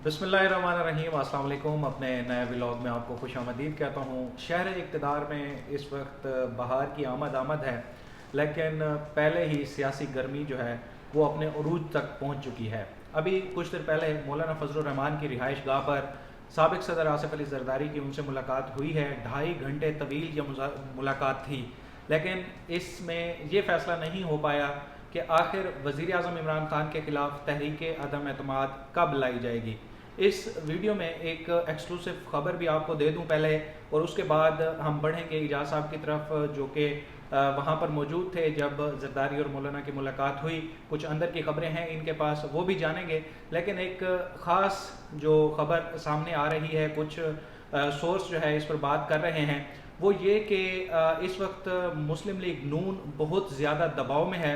बिस्मिल्लाहिर्रहमानिर्रहीम, अस्सलाम वालेकुम। अपने नए व्लॉग में आपको खुशामदीद कहता हूँ। शहर इक़्तिदार में इस वक्त बहार की आमद है, लेकिन पहले ही सियासी गर्मी जो है वो अपने उरूज तक पहुँच चुकी है। अभी कुछ देर पहले मौलाना फजलुर रहमान की रिहाइश गाह पर साबिक़ सदर आसिफ अली ज़रदारी की उनसे मुलाकात हुई है। 2.5 घंटे तवील ये मुलाकात थी, लेकिन इसमें ये फ़ैसला नहीं हो पाया कि आखिर वज़ीर आज़म इमरान खान के ख़िलाफ़ तहरीक अदम एतमाद कब लाई जाएगी। इस वीडियो में एक एक्सक्लूसिव ख़बर भी आपको दे दूं पहले, और उसके बाद हम बढ़ेंगे इजाज़ साहब की तरफ, जो कि वहाँ पर मौजूद थे जब जरदारी और मौलाना की मुलाकात हुई। कुछ अंदर की ख़बरें हैं इनके पास, वो भी जानेंगे। लेकिन एक ख़ास जो ख़बर सामने आ रही है, कुछ सोर्स जो है इस पर बात कर रहे हैं, वो ये कि इस वक्त मुस्लिम लीग नून बहुत ज़्यादा दबाव में है।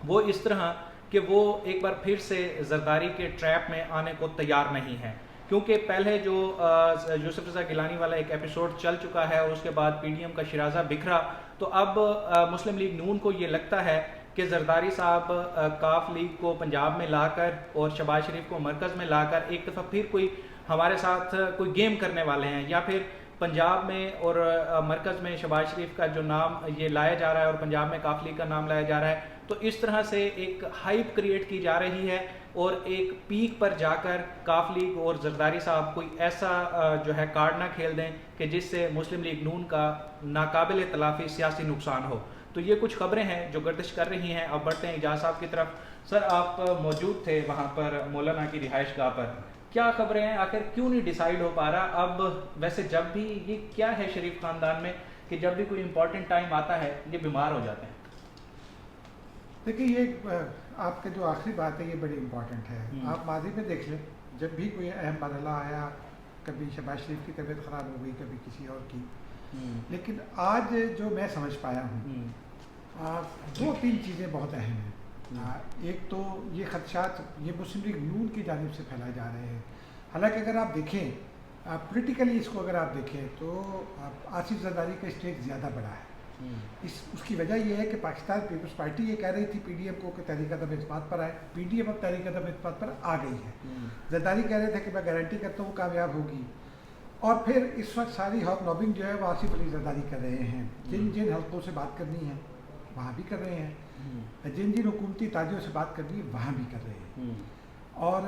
वो इस तरह कि वो एक बार फिर से जरदारी के ट्रैप में आने को तैयार नहीं है, क्योंकि पहले जो यूसुफ रज़ा गिलानी वाला एक एपिसोड चल चुका है और उसके बाद पीडीएम का शिराजा बिखरा, तो अब मुस्लिम लीग नून को ये लगता है कि जरदारी साहब काफ लीग को पंजाब में लाकर और शहबाज शरीफ को मरकज़ में लाकर एक दफ़ा फिर कोई हमारे साथ कोई गेम करने वाले हैं, या फिर पंजाब में और मरकज़ में शहबाज शरीफ का जो नाम ये लाया जा रहा है और पंजाब में काफ लीग का नाम लाया जा रहा है, तो इस तरह से एक हाइप क्रिएट की जा रही है और एक पीक पर जाकर काफ लीग और जरदारी साहब कोई ऐसा जो है कार्ड ना खेल दें कि जिससे मुस्लिम लीग नून का नाकाबिल तलाफ़ी सियासी नुकसान हो। तो ये कुछ खबरें हैं जो गर्दिश कर रही हैं। अब बढ़ते हैं इजाज़ साहब की तरफ। सर, आप मौजूद थे वहाँ पर मौलाना की रिहाइश गाह पर, क्या खबरें हैं? आखिर क्यों नहीं डिसाइड हो पा रहा? अब वैसे जब भी ये क्या है शरीफ ख़ानदान में कि जब भी कोई इंपॉर्टेंट टाइम आता है ये बीमार हो जाते हैं। देखिए, ये आपके जो आखिरी बात है ये बड़ी इम्पॉर्टेंट है। आप माजी में देख लें, जब भी कोई अहम मरहला आया, कभी शहबाज शरीफ की तबीयत ख़राब हो गई, कभी किसी और की, लेकिन आज जो मैं समझ पाया हूँ, 2-3 चीज़ें बहुत अहम हैं। एक तो ये खदशात ये मुस्लिम लीग नून की जानिब से फैलाए जा रहे हैं। हालांकि अगर आप देखें पॉलिटिकली इसको अगर आप देखें तो आसिफ जरदारी का स्टेक ज़्यादा बड़ा है। उसकी वजह यह है कि पाकिस्तान पीपल्स पार्टी ये कह रही थी पीडीएम को कि तहरीक अदम इत्तेमाद पर आए, पीडीएम अब तहरीक अदम इत्तेमाद पर आ गई है। जरदारी कह रहे थे कि मैं गारंटी करता हूँ कामयाब होगी, और फिर इस वक्त सारी हॉक लॉबिंग जो है वो आसिफ अली जरदारी कर रहे हैं। जिन जिन हल्कों से बात करनी है वहाँ भी कर रहे हैं, जिन जिन हुकूमती ताजियों से बात करनी है वहाँ भी कर रहे हैं। और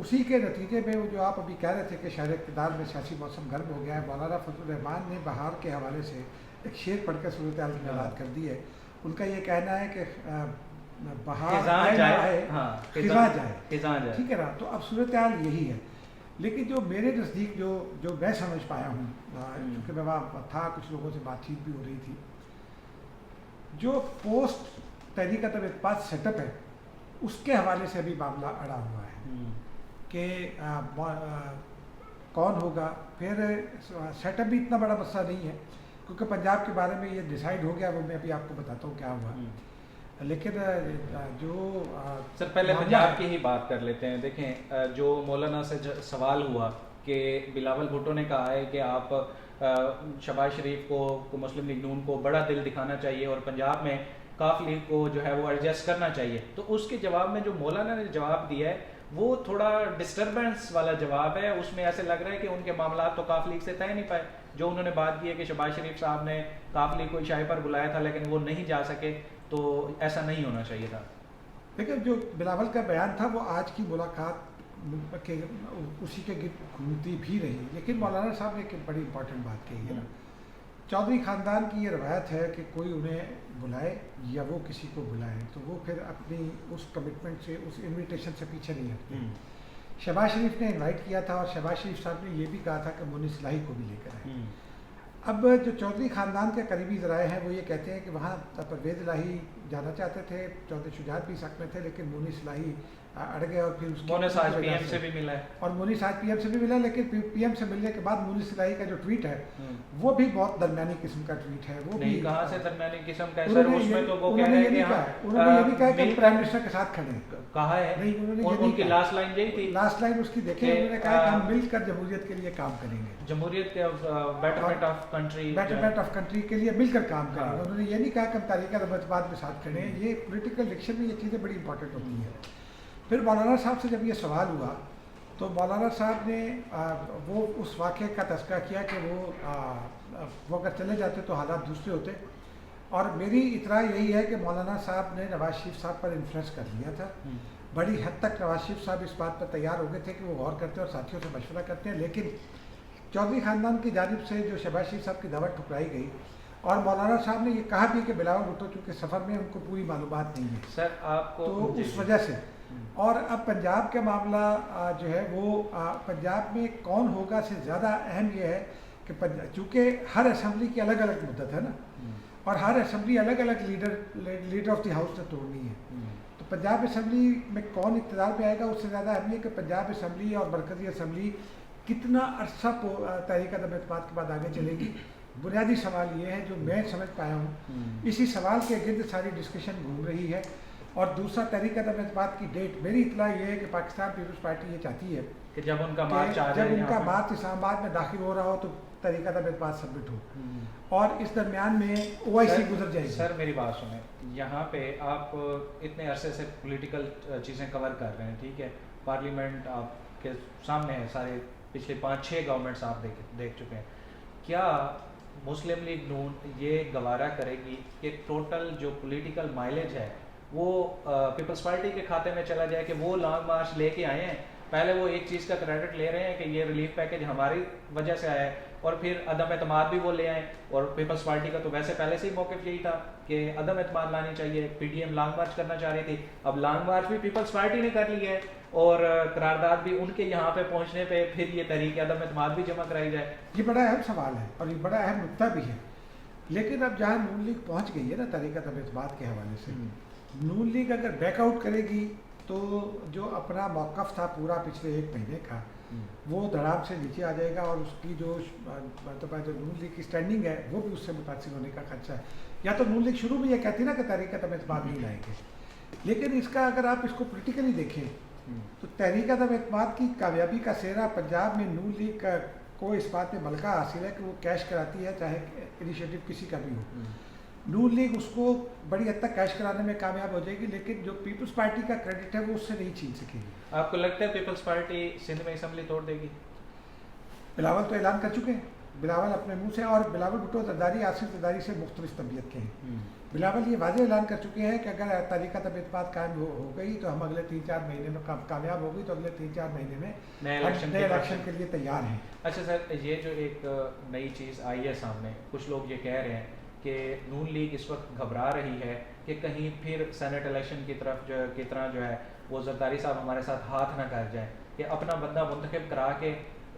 उसी के नतीजे में वो जो आप अभी कह रहे थे कि शहर इक़्तिदार में सियासी मौसम गर्म हो गया है, मौलाना फजलुर रहमान ने बहार के हवाले से एक शेर पढ़कर सूरत हाल की बात कर दी है। उनका ये कहना है कि बहार जाए, खिज़ा जाए, ठीक है ना। तो अब सूरत हाल यही है। लेकिन जो मेरे नज़दीक जो मैं समझ पाया हूँ, क्योंकि मैं वहाँ था, कुछ लोगों से बातचीत भी हो रही थी, जो पोस्ट तहरीक अदम इत्तेमाद सेटअप है उसके हवाले से अभी मामला अड़ा हुआ है कि कौन होगा। फिर सेटअप भी इतना बड़ा मसला नहीं है, क्योंकि पंजाब के बारे में ये डिसाइड हो गया, वो मैं अभी आपको बताता हूँ क्या हुआ। लेकिन जो सर, पहले पंजाब की ही बात कर लेते हैं। देखें, जो मौलाना से सवाल हुआ कि बिलावल भुट्टो ने कहा है कि आप शहबाज शरीफ को मुस्लिम लीग नून को बड़ा दिल दिखाना चाहिए और पंजाब में काफ लीग को जो है वो एडजस्ट करना चाहिए, तो उसके जवाब में जो मौलाना ने जवाब दिया है वो थोड़ा डिस्टर्बेंस वाला जवाब है। उसमें ऐसे लग रहा है कि उनके मामला तो काफ लीग से तय नहीं पाए। जो उन्होंने बात की है कि शहबाज शरीफ साहब ने काफ लीग को इशारे पर बुलाया था लेकिन वो नहीं जा सके, तो ऐसा नहीं होना चाहिए था। देखिए, जो बिलावल का बयान था वो आज की मुलाकात के उसी के गिर्द घूमती भी रही। लेकिन मौलाना साहब ने एक बड़ी इंपॉर्टेंट बात कही है ना, चौधरी ख़ानदान की ये रवायत है कि कोई उन्हें बुलाए या वो किसी को बुलाए तो वो फिर अपनी उस कमिटमेंट से, उस इनविटेशन से पीछे नहीं हटते। शहबाज शरीफ ने इनवाइट किया था और शहबाज शरीफ साहब ने ये भी कहा था कि मुनीस इलाही को भी लेकर आए। अब जो चौधरी ख़ानदान के करीबी ज़राए हैं वो ये कहते हैं कि वहाँ परवेज़ इलाही जाना चाहते थे, चौधरी शुजात भी साथ में थे, लेकिन मुनीस इलाही अड़ गए और फिर मुनीस आज पीएम से भी मिला है, और मुनीस आज पीएम से भी मिला। लेकिन पीएम से मिलने के बाद मुनीस इलाही का जो ट्वीट है वो भी बहुत दरमियानी किस्म का ट्वीट है। वो भी कहाँ से दरमियानी किस्म का है? उसमें तो वो कह रहे हैं कि उन्होंने ये भी कहा कि प्राइम मिनिस्टर के साथ खड़े हैं। कहा है नहीं, उन्होंने उनकी लास्ट लाइन यही थी। लास्ट लाइन उसकी देखें, उन्होंने कहा कि हम मिलकर जमहूरियत के लिए काम करेंगे, जमहूरियत के betterment of country, betterment of country के लिए मिलकर काम करेंगे। उन्होंने ये नहीं कहा कि हम तहरीक अदम इत्तेमाद में साथ खड़े हैं। ये पॉलिटिकल डिक्शन में ये चीज़ें बड़ी इंपॉर्टेंट होती हैं। फिर मौलाना साहब से जब ये सवाल हुआ तो मौलाना साहब ने वो उस वाक़े का तज़किरा किया कि वो अगर चले जाते तो हालात दूसरे होते। और मेरी इतरा यही है कि मौलाना साहब ने नवाज शरीफ साहब पर इन्फ्लुएंस कर लिया था। बड़ी हद तक नवाज शरीफ साहब इस बात पर तैयार हो गए थे कि वो गौर करते हैं और साथियों से मशवरा करते हैं, लेकिन चौधरी ख़ानदान की जानिब से जो शहबाज शरीफ साहब की दावत ठुकराई गई। और मौलाना साहब ने ये कहा भी कि बिलावल भुट्टो चूँकि सफ़र में उनको पूरी मालूमात नहीं है सर आपको, तो उस वजह से। और अब पंजाब का मामला जो है वो पंजाब में कौन होगा से ज़्यादा अहम ये है कि चूँकि हर असम्बली की अलग अलग मुद्दत है ना, और हर असम्बली अलग अलग लीडर ऑफ द हाउस ने तोड़नी है। तो पंजाब असम्बली में कौन इक़्तिदार पे आएगा उससे ज़्यादा अहम है कि पंजाब असम्बली और मरकज़ी असम्बली कितना अरसा तहरीक अदम एतमाद के बाद आगे चलेगी। बुनियादी सवाल ये है जो मैं समझ पाया हूँ, इसी सवाल के गिर्द सारी डिस्कशन घूम रही है। और दूसरा तहरीक अदम एतमाद की डेट, मेरी इतला ये है कि पाकिस्तान पीपल्स पार्टी ये चाहती है कि जब उनका मार्च इस्लामाबाद में दाखिल हो रहा हो तो तहरीक अदम एतमाद सबमिट हो और इस दरमियान में OIC गुजर जाएगी। सर मेरी बात सुने, यहाँ पे आप इतने अरसे से पॉलिटिकल चीज़ें कवर कर रहे हैं, ठीक है, पार्लियामेंट आपके सामने है, सारे पिछले 5-6 गवर्नमेंट्स आप देख चुके हैं। क्या मुस्लिम लीग नून ये गवारा करेगी कि टोटल जो पॉलिटिकल माइलेज है वो पीपल्स पार्टी के खाते में चला जाए कि वो लॉन्ग मार्च लेके आए हैं, पहले वो एक चीज़ का क्रेडिट ले रहे हैं कि ये रिलीफ पैकेज हमारी वजह से आया है, और फिर अदम एतमाद भी वो ले आए। और पीपल्स पार्टी का तो वैसे पहले से ही मौक़िफ़ यही था कि अदम एतमाद लानी चाहिए, PDM लॉन्ग मार्च करना चाह रही थी, अब लॉन्ग मार्च भी पीपल्स पार्टी ने कर ली है और करारदाद भी उनके यहाँ पे पहुँचने पे फिर ये तहरीक अदम एतमाद भी जमा कराई जाए। ये बड़ा अहम सवाल है और ये बड़ा अहम नुक्ता भी है, लेकिन अब जहाँ नून लीग पहुँच गई है ना तहरीक अदम एतमाद के हवाले से, नून लीग अगर बैकआउट करेगी तो जो अपना मौक़िफ़ था पूरा पिछले 1 महीने का वो धड़ाम से नीचे आ जाएगा और उसकी जो मतलब जो नून लीग की स्टैंडिंग है वो भी उससे मुतासिर होने का खदशा है। या तो नून लीग शुरू में ये कहती ना कि तहरीक अदम एतमाद नहीं लाएंगे, लेकिन इसका अगर आप इसको पोलिटिकली देखें तो तहरीक अदम एतमाद की कामयाबी का सेहरा पंजाब में नून लीग को इस बात में मलका हासिल है कि वो कैश कराती है, चाहे इनिशिएटिव किसी का भी हो। नून लीग उसको बड़ी हद तक कैश कराने में कामयाब हो जाएगी, लेकिन जो पीपल्स पार्टी का क्रेडिट है वो उससे नहीं छीन सकेगी। आपको लगता है पीपल्स पार्टी सिंध में असम्बली तोड़ देगी? बिलावल तो ऐलान कर चुके हैं, बिलावल अपने मुंह से, और बिलावल भुट्टो जरदारी आसिफ जरदारी से मुख्तलिफ तबीयत के हैं। बिलावल ये वाज़ेह ऐलान कर चुके हैं कि अगर तहरीक अदम एतमाद कायम हो गई तो हम अगले 3-4 महीने में कामयाब हो गई तो अगले 3-4 महीने में नए इलेक्शन के लिए तैयार हैं। अच्छा सर, ये जो एक नई चीज़ आई है सामने, कुछ लोग ये कह रहे हैं कि नून लीग इस वक्त घबरा रही है कि कहीं फिर सेनेट इलेक्शन की तरह जो है वो जरदारी साहब हमारे साथ हाथ ना कर जाए, कि अपना बंदा मुंतखब करा के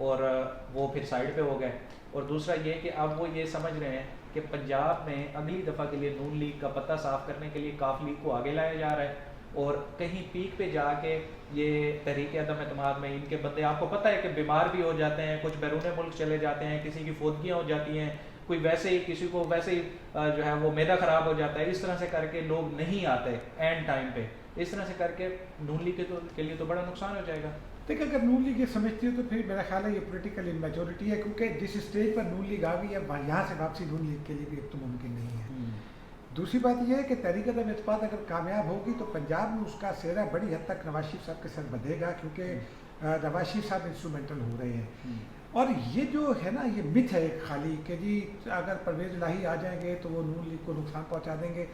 और वो फिर साइड पे हो गए। और दूसरा ये कि अब वो ये समझ रहे हैं कि पंजाब में अगली दफ़ा के लिए नून लीग का पत्ता साफ करने के लिए काफ लीग को आगे लाया जा रहा है, और कहीं पीक पे जाके ये तहरीक अदम एतमाद में इनके बंदे, आपको पता है कि बीमार भी हो जाते हैं, कुछ बैरून मुल्क चले जाते हैं, किसी की फोदगियाँ हो जाती हैं, कोई वैसे ही किसी को वैसे ही जो है वो मैदा ख़राब हो जाता है, इस तरह से करके लोग नहीं आते एंड टाइम पे, इस तरह से करके नून लीग के लिए तो बड़ा नुकसान हो जाएगा। देखिए अगर नून लीग ये समझती है तो फिर मेरा ख्याल है ये पॉलिटिकल इमेच्योरिटी है, क्योंकि जिस स्टेज पर नून लीग आ गई है यहाँ से वापसी नून लीग के लिए भी एक तो मुमकिन नहीं है। दूसरी बात यह है कि तहरीक अदम एतमाद अगर कामयाब होगी तो पंजाब में उसका सेहरा बड़ी हद तक नवाज शरीफ साहब के सर बंधेगा, क्योंकि नवाज शरीफ साहब इंस्ट्रूमेंटल हो रहे हैं। और ये जो है ना ये मिथ है एक खाली कि जी अगर परवेज़ इलाही आ जाएंगे तो वो नून लीग को नुकसान पहुँचा देंगे।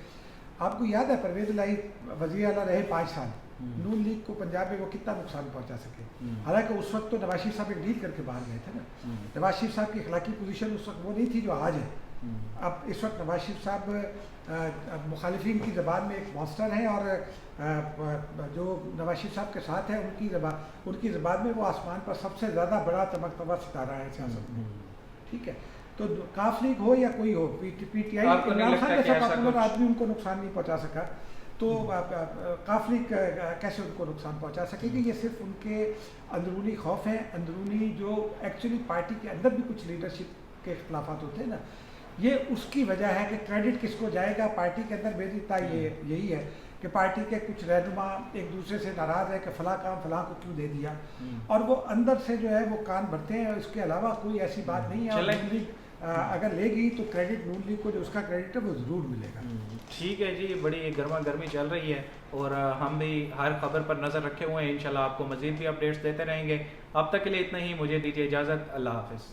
आपको याद है परवेज़ इलाही वज़ीर आला रहे 5 साल, नून लीग को पंजाब में वो कितना नुकसान पहुंचा सके। हालांकि उस वक्त तो नवाज शरीफ साहब एक डील करके बाहर गए थे ना, नवाज शरीफ साहब की अखलाकी पोजीशन उस वक्त वो नहीं थी जो आज है। अब इस वक्त नवाज शरीफ साहब मुखालिफिन की ज़बान में एक मॉन्स्टर हैं, और जो नवाज शरीफ साहब के साथ है उनकी ज़बान में वो आसमान पर सबसे ज़्यादा बड़ा चमकता हुआ सितारा है सियासत में। ठीक है, तो काफ लीग हो या कोई हो, PTI इमरान खान जैसा पॉपुलर आदमी उनको नुकसान नहीं पहुँचा सका, तो काफ लीग कैसे उनको नुकसान पहुँचा सकेगी। ये सिर्फ उनके अंदरूनी खौफ हैं, अंदरूनी जो एक्चुअली पार्टी के अंदर भी कुछ लीडरशिप के इख्तलाफात होते हैं ना, ये उसकी वजह है कि क्रेडिट किसको जाएगा। पार्टी के अंदर मेरी राय यही है कि पार्टी के कुछ रहनुमा एक दूसरे से नाराज़ है कि फ़लाँ काम फ़लाँ को क्यों दे दिया, और वो अंदर से जो है वो कान भरते हैं, इसके अलावा कोई ऐसी बात नहीं है। अगर लेगी तो क्रेडिट नून लीग को जो उसका क्रेडिट है वो ज़रूर मिलेगा। ठीक है जी, बड़ी गर्मा गर्मी चल रही है और हम भी हर खबर पर नज़र रखे हुए हैं। इंशाल्लाह आपको मज़ीद भी अपडेट्स देते रहेंगे। अब तक के लिए इतना ही, मुझे दीजिए इजाज़त। अल्लाह हाफ़िज़।